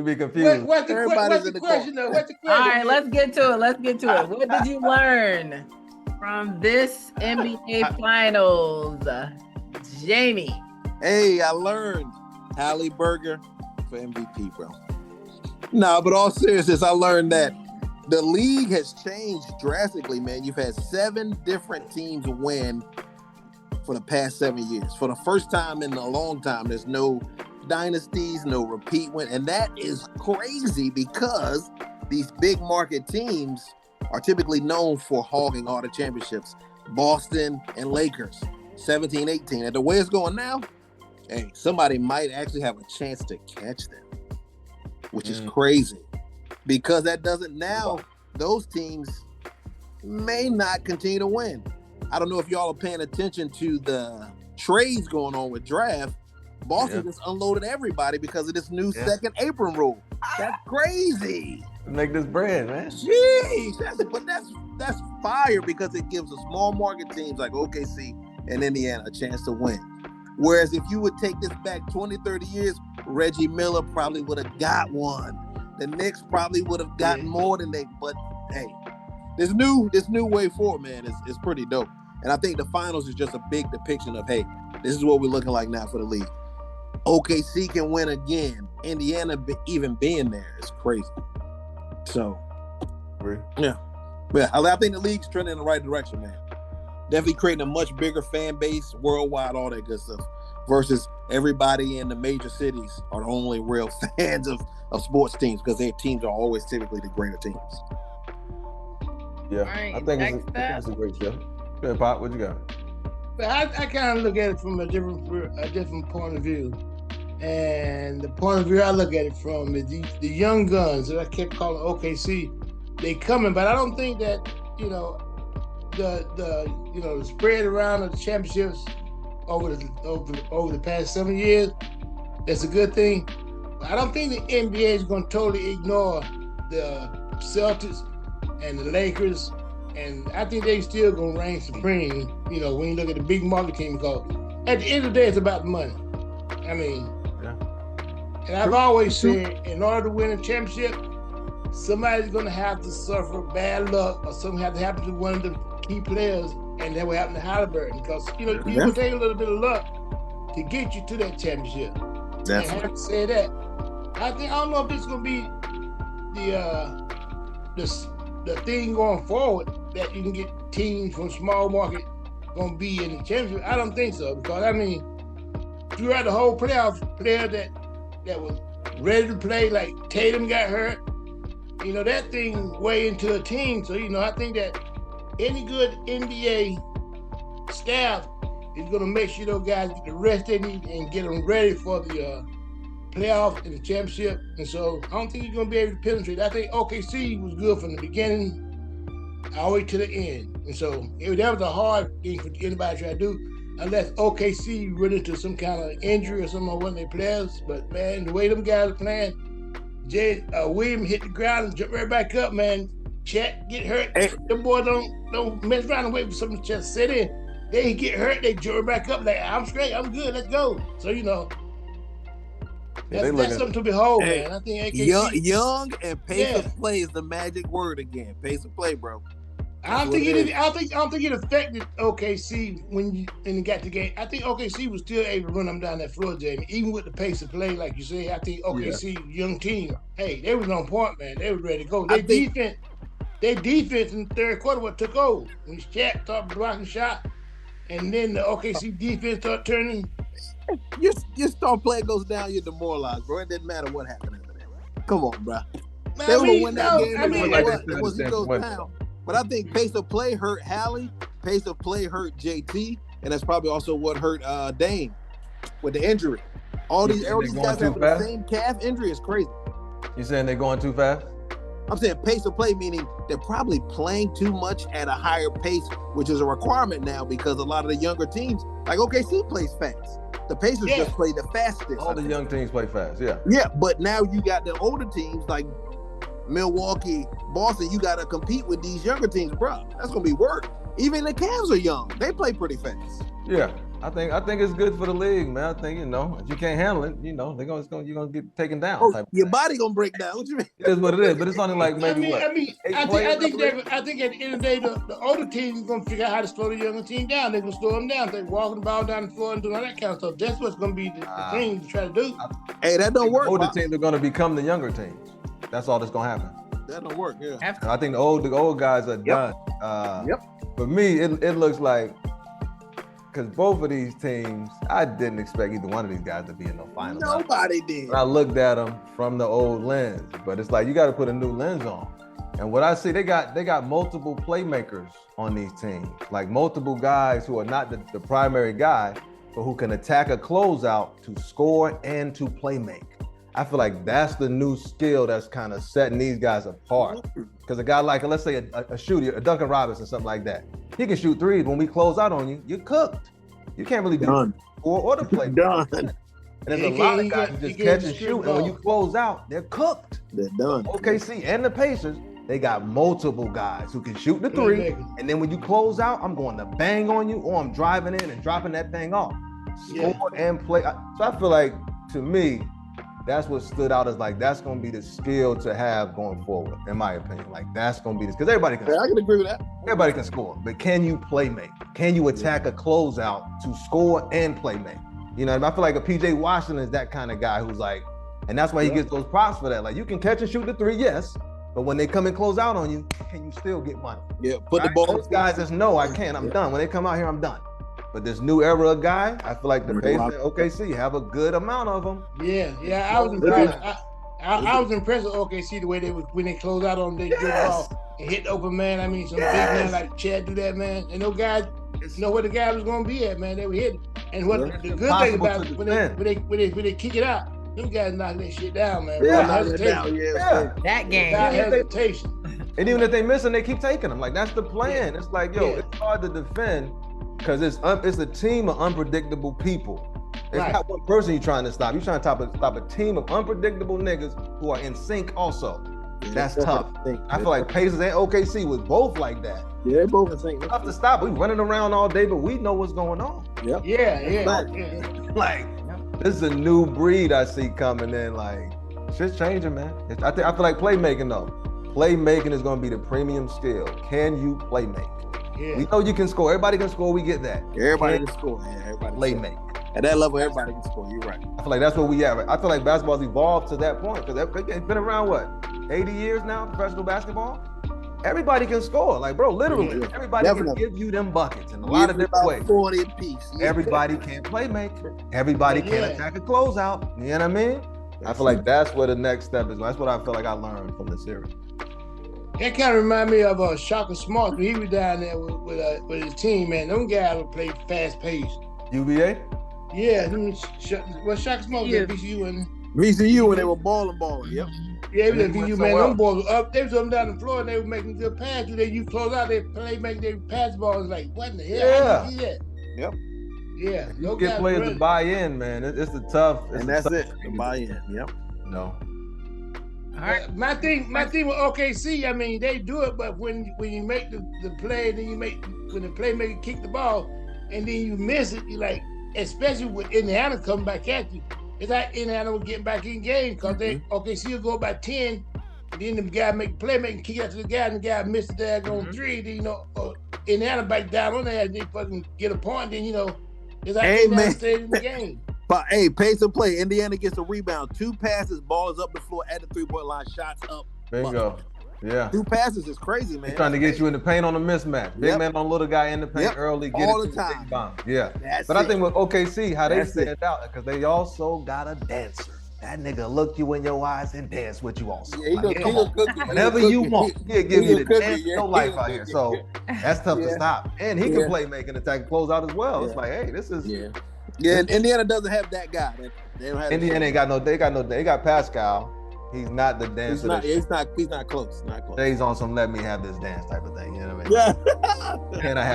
We be confused. What's the question though? What's the question? All right, let's get to it. What did you learn from this NBA Finals, Jamie? Hey, I learned Halliburton for MVP, bro. No, but all seriousness, I learned that the league has changed drastically, man. You've had 7 different teams win for the past 7 years. For the first time in a long time, there's no dynasties, no repeat win. And that is crazy because these big market teams are typically known for hogging all the championships. Boston and Lakers, 17, 18. And the way it's going now, hey, somebody might actually have a chance to catch them, which is crazy. Because that doesn't now, those teams may not continue to win. I don't know if y'all are paying attention to the trades going on with draft. Boston just unloaded everybody because of this new second apron rule. That's crazy. Make this bread, man. Jeez, that's fire because it gives the small market teams like OKC and Indiana a chance to win. Whereas if you would take this back 20, 30 years, Reggie Miller probably would have got one. The Knicks probably would have gotten more than they. But hey, this new way forward, man, is pretty dope. And I think the finals is just a big depiction of, hey, this is what we're looking like now for the league. OKC can win again. Indiana even being there is crazy. So, yeah. I think the league's trending in the right direction, man. Definitely creating a much bigger fan base worldwide, all that good stuff. Versus everybody in the major cities are the only real fans of sports teams because their teams are always typically the greater teams. Yeah, right, I think it's a great show. Go ahead, Pop, what you got? But I kind of look at it from a different point of view. And the point of view I look at it from is the young guns that I kept calling OKC. They coming, but I don't think that, the spread around of the championships over the past 7 years, that's a good thing. But I don't think the NBA is going to totally ignore the Celtics and the Lakers, and I think they still going to reign supreme, when you look at the big market team, because at the end of the day, it's about the money. I mean, and I've always said, in order to win a championship, somebody's going to have to suffer bad luck or something have to happen to one of the key players, and that will happen to Halliburton, because, you can take a little bit of luck to get you to that championship. And I have to say that. I don't know if this is going to be the thing going forward, that you can get teams from small market going to be in the championship. I don't think so, because, throughout the whole playoff, player that was ready to play, like Tatum got hurt, that thing way into a team. So, I think that any good NBA staff is going to make sure those guys get the rest they need and get them ready for the playoff and the championship. And so I don't think you're going to be able to penetrate. I think OKC was good from the beginning all the way to the end. And so that was a hard thing for anybody to try to do, unless OKC run into some kind of injury or something on one of their players. But, man, the way them guys are playing, Williams hit the ground and jump right back up, man. Chet get hurt. Hey. Them boys don't mess around and wait for something to just sit in. They get hurt, they jump right back up like, I'm straight, I'm good, let's go. So, that's something to behold, man. I think AKC, young and pace of play is the magic word again. Pace of play, bro. I don't think it affected OKC when it got the game. I think OKC was still able to run them down that floor, Jamie, even with the pace of play, like you said. I think OKC, young team, hey, they was on point, man. They was ready to go. Their defense in the third quarter what took over. When Shaq started blocking shot, and then the OKC defense started turning. Your star player goes down, you're demoralized, bro. It didn't matter what happened after that. Come on, bro. They will win that game. He goes down. But I think pace of play hurt Hallie, pace of play hurt JT, and that's probably also what hurt Dame with the injury. All these guys have the same calf injury is crazy. You saying they're going too fast? I'm saying pace of play, meaning they're probably playing too much at a higher pace, which is a requirement now because a lot of the younger teams, like OKC, plays fast. The Pacers just play the fastest. All the young teams play fast, Yeah, but now you got the older teams like Milwaukee, Boston. You got to compete with these younger teams, bro. That's going to be work. Even the Cavs are young. They play pretty fast. Yeah. I think it's good for the league, man. I think if you can't handle it, you're gonna get taken down. Oh, type of your thing. body gonna break down. What you mean? It is what it is, but it's only like maybe I think what? at the end of the day, the older teams gonna figure out how to slow the younger team down. They're gonna slow them down. They're walking the ball down the floor and doing all that kind of stuff. That's what's gonna be the thing to try to do. Hey, that don't work. Older Pop. teams are gonna become the younger teams. That's all that's gonna happen. That don't work. Yeah. Have to. I think the old guys are done. Yep. For me, it looks like because both of these teams, I didn't expect either one of these guys to be in the finals. Nobody did. When I looked at them from the old lens, but it's like you got to put a new lens on. And what I see, they got multiple playmakers on these teams, like multiple guys who are not the primary guy, but who can attack a closeout to score and to play make. I feel like that's the new skill that's kind of setting these guys apart. Because a guy like, let's say a shooter, a Duncan Robinson, something like that, he can shoot threes. When we close out on you, you're cooked. You can't really do Done. or the play. Done. And there's He a lot can't- of he guys can't- who he just can't catch and strip shoot, and when you ball. close out, they're cooked. They're done. OKC and the Pacers, they got multiple guys who can shoot the three, Playmakers. and then when you close out, I'm going to bang on you, or I'm driving in and dropping that thing off. Score and play. So I feel like, to me, that's what stood out as like that's going to be the skill to have going forward, in my opinion. Like that's going to be this because everybody can. Yeah, I can agree with that. Everybody can score, but can you play make? Can you attack a closeout to score and play make? You know, I feel like a PJ Washington is that kind of guy who's like, and that's why he gets those props for that. Like you can catch and shoot the three, yes, but when they come and close out on you, can you still get money? Yeah, put the Right? ball. Those guys just know I can't. I'm done. When they come out here, I'm done. But this new era of guy, I feel like the Pacers and OKC have a good amount of them. Yeah, I was impressed. I was impressed with OKC the way they was when they closed out on their good ball and hit the open man. I mean, some big man like Chad do that, man. And those guys know where the guy was going to be at, man. They were hitting. And what the good thing about it, when they kick it out, them guys knock that shit down, man. Yeah. Without hesitation. Yeah. That game. Without hesitation. And even if they miss them, they keep taking them. Like that's the plan. It's like, it's hard to defend because it's a team of unpredictable people. It's not one person you're trying to stop. You're trying to stop a team of unpredictable niggas who are in sync also. That's tough. I feel like Pacers and OKC was both like that. Yeah, they both in sync. Tough to stop. We running around all day, but we know what's going on. Yep. Yeah. Like this is a new breed I see coming in. Like shit's changing, man. I feel like playmaking though. Playmaking is going to be the premium skill. Can you play make? Yeah. We know you can score. Everybody can score. We get that. Everybody can score. Yeah, everybody Play can make. score. At that level, everybody can score. You're right. I feel like that's what we have. I feel like basketball's evolved to that point because it's been around what 80 years now. Professional basketball. Everybody can score. Like bro, literally, everybody can give you them buckets in a lot of different ways. 40 apiece. Yeah. Everybody can play make. Everybody can attack a closeout. You know what I mean? I feel like that's where the next step is. That's what I feel like I learned from the series. That kind of remind me of Shaka Smart when he was down there with his team, man. Them guys would play fast paced. UVA? Yeah, Shaka Smart was at VCU and VCU when they were balling. Yep. yeah, he was at VCU, man. Them boys were up. They was up and down the floor and they were making good passes. Then you close out, they make their pass balls like, what in the hell? How you see that? Yep. Yeah. You get players to buy in, man. It's the tough. And that's it. The buy in. Yep. No. All right. My thing with OKC, I mean, they do it, but when you make the play, then when the playmaker kick the ball, and then you miss it, you like, especially with Indiana coming back at you, it's like Indiana was getting back in game because OKC will go by 10, and then the guy make the playmaker and kick it out to the guy, and the guy missed the daggone three. Then Indiana back down on that, and they fucking get a point. Then it's like Indiana stayed in the game. But hey, pace of play. Indiana gets a rebound. 2 passes, ball is up the floor at the 3-point line, shots up. Bingo. Yeah. 2 passes is crazy, man. They're trying to get you in the paint on a mismatch. Big man on little guy in the paint early, get all it the time. Bomb. Yeah. That's but I think with OKC, how they stand out, because they also got a dancer. That nigga look you in your eyes and dance with you also. Yeah, he gonna cook you. Whatever you want. He'll give you the dance of your life out Yeah. here. So that's tough to stop. And he can play making attack and close out as well. It's like, hey, this is Yeah, and Indiana doesn't have that guy. They don't have Indiana ain't got no. They got Pascal. He's not the dancer. He's not close. Not close. He's on some let me have this dance type of thing. You know what I mean? Yeah. Can I have